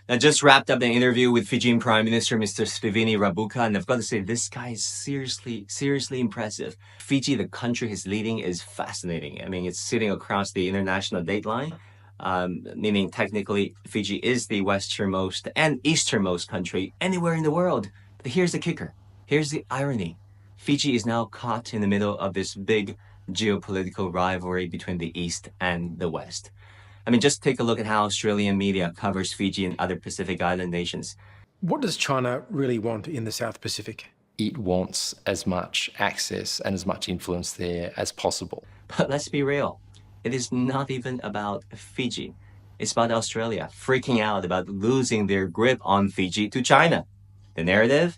I just wrapped up an interview with Fijian Prime Minister Mr. Sitiveni Rabuka, and I've got to say, this guy is seriously impressive. Fiji, the country he's leading, is fascinating. I mean, it's sitting across the international dateline, meaning technically Fiji is the westernmost and easternmost country anywhere in the world. But here's the kicker. Here's the irony. Fiji is now caught in the middle of this big geopolitical rivalry between the East and the West. I mean, just take a look at how Australian media covers Fiji and other Pacific Island nations. What does China really want in the South Pacific? It wants as much access and as much influence there as possible. But let's be real, it is not even about Fiji. It's about Australia freaking out about losing their grip on Fiji to China. The narrative?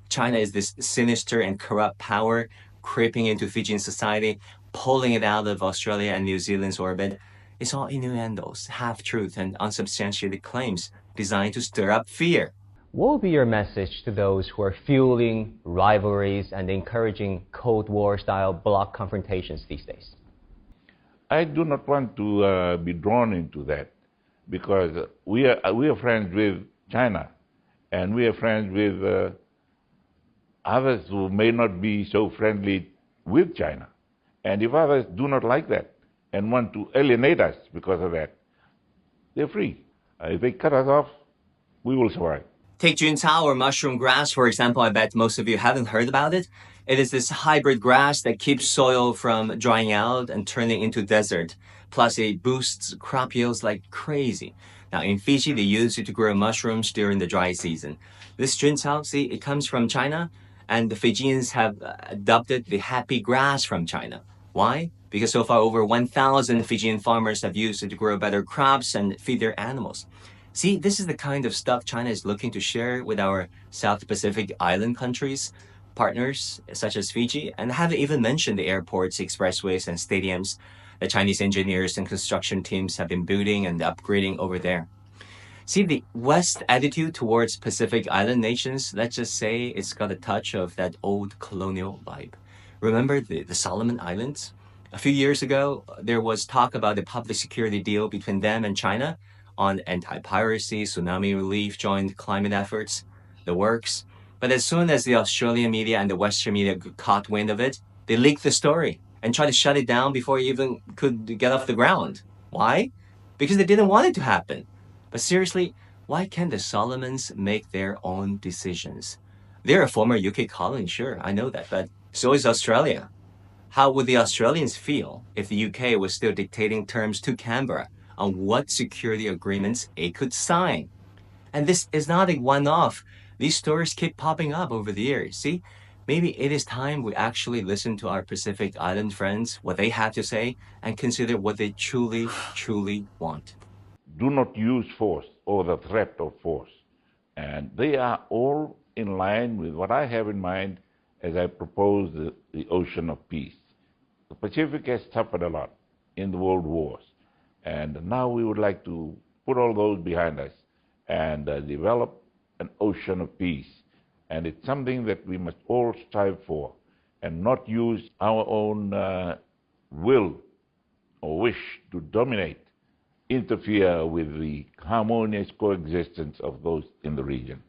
China is this sinister and corrupt power creeping into Fijian society, pulling it out of Australia and New Zealand's orbit. It's all innuendos, half-truth, and unsubstantiated claims designed to stir up fear. What will be your message to those who are fueling rivalries and encouraging Cold War-style bloc confrontations these days? I do not want to be drawn into that because we are friends with China and we are friends with others who may not be so friendly with China. And if others do not like that and want to alienate us because of that, they're free. If they cut us off, we will survive. Take Juntao or mushroom grass, for example. I bet most of you haven't heard about it. It is this hybrid grass that keeps soil from drying out and turning into desert. Plus, it boosts crop yields like crazy. Now, in Fiji, they use it to grow mushrooms during the dry season. This Juntao, see, it comes from China, and the Fijians have adopted the happy grass from China. Why? Because so far, over 1,000 Fijian farmers have used it to grow better crops and feed their animals. See, this is the kind of stuff China is looking to share with our South Pacific island countries, partners such as Fiji, and I haven't even mentioned the airports, expressways, and stadiums that Chinese engineers and construction teams have been building and upgrading over there. See, the West attitude towards Pacific Island nations, let's just say it's got a touch of that old colonial vibe. Remember the Solomon Islands? A few years ago, there was talk about the public security deal between them and China on anti-piracy, tsunami relief, joint climate efforts, the works. But as soon as the Australian media and the Western media caught wind of it, they leaked the story and tried to shut it down before it even could get off the ground. Why? Because they didn't want it to happen. But seriously, why can't the Solomons make their own decisions? They're a former UK colony, sure, I know that, but so is Australia. How would the Australians feel if the UK was still dictating terms to Canberra on what security agreements it could sign? And this is not a one-off. These stories keep popping up over the years. See, maybe it is time we actually listen to our Pacific Island friends, what they have to say, and consider what they truly want. Do not use force or the threat of force. And they are all in line with what I have in mind as I propose the ocean of peace. The Pacific has suffered a lot in the world wars. And now we would like to put all those behind us and develop an ocean of peace. And it's something that we must all strive for and not use our own will or wish to dominate, interfere with the harmonious coexistence of those in the region.